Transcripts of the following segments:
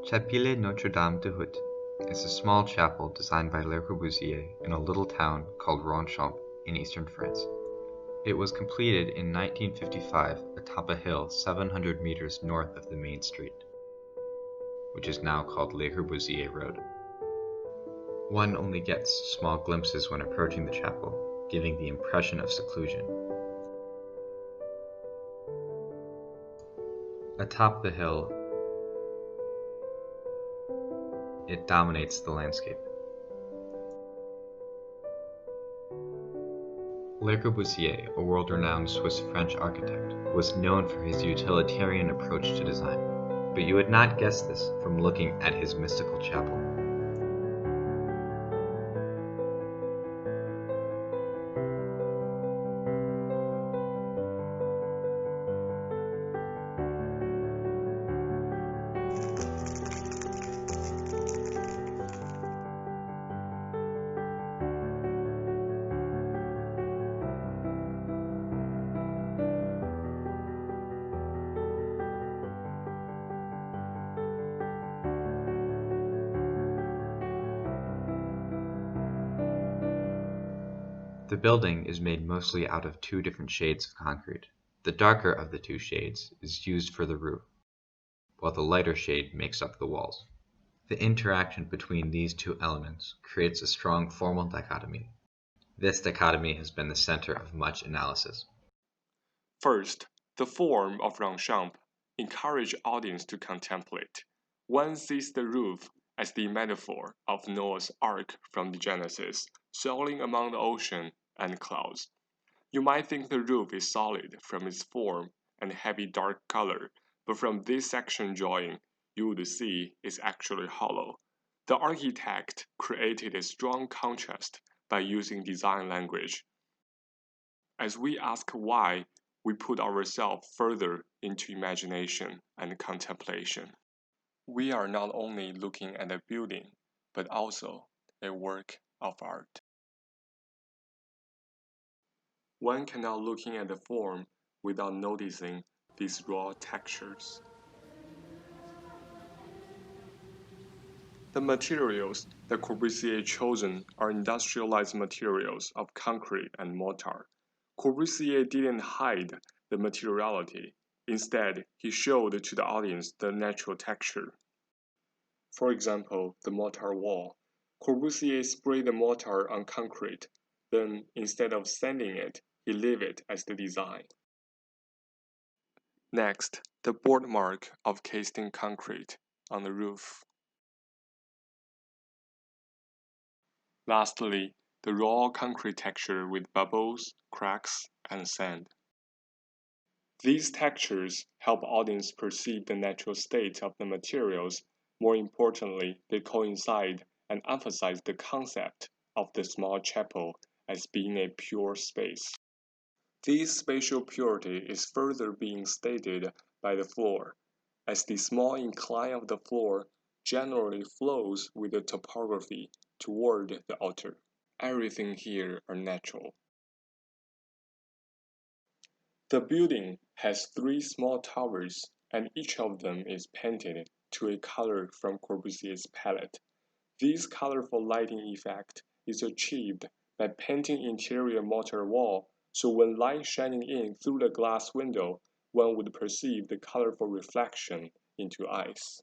Chapelle Notre-Dame de Haut is a small chapel designed by Le Corbusier in a little town called Ronch in eastern France. It was completed in 1955 atop a hill 700 meters north of the main street, which is now called Le Corbusier Road. One only gets small glimpses when approaching the chapel, giving the impression of seclusion. Atop the hill, it dominates the landscape. Le Corbusier, a world-renowned Swiss-French architect, was known for his utilitarian approach to design, but you would not guess this from looking at his mystical chapel. The building is made mostly out of two different shades of concrete. The darker of the two shades is used for the roof, while the lighter shade makes up the walls. The interaction between these two elements creates a strong formal dichotomy. This dichotomy has been the center of much analysis. First, the form of Ronch encourages audience to contemplate. One sees the roof as the metaphor of Noah's Ark from the Genesis, sailing among the ocean and clouds. You might think the roof is solid from its form and heavy dark color, but from this section drawing, you would see it's actually hollow. The architect created a strong contrast by using design language. As we ask why, we put ourselves further into imagination and contemplation. We are not only looking at a building, but also a work of art. One cannot look at the form without noticing these raw textures. The materials that Corbusier chosen are industrialized materials of concrete and mortar. Corbusier didn't hide the materiality. Instead, he showed to the audience the natural texture. For example, the mortar wall. Corbusier sprayed the mortar on concrete. Then, instead of sanding it, he leave it as the design. Next, the board mark of cased in concrete on the roof. Lastly, the raw concrete texture with bubbles, cracks, and sand. These textures help audience perceive the natural state of the materials. More importantly, they coincide and emphasize the concept of the small chapel as being a pure space. This spatial purity is further being stated by the floor, as the small incline of the floor generally flows with the topography toward the altar. Everything here are natural. The building has 3 small towers, and each of them is painted to a color from Corbusier's palette. This colorful lighting effect is achieved by painting interior mortar wall, so when light shining in through the glass window, one would perceive the colorful reflection into ice.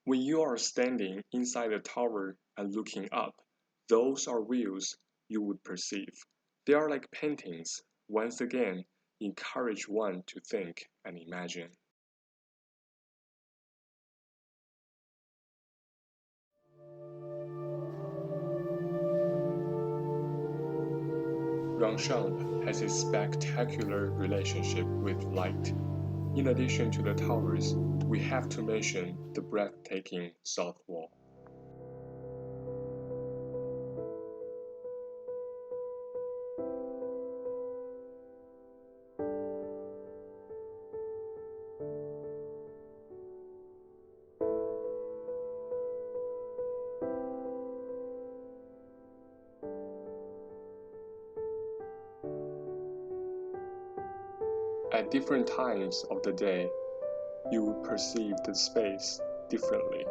When you are standing inside the tower and looking up, those are views you would perceive. They are like paintings, once again, encourage one to think and imagine. Ronch has a spectacular relationship with light. In addition to the towers, we have to mention the breathtaking south wall. At different times of the day, you would perceive the space differently.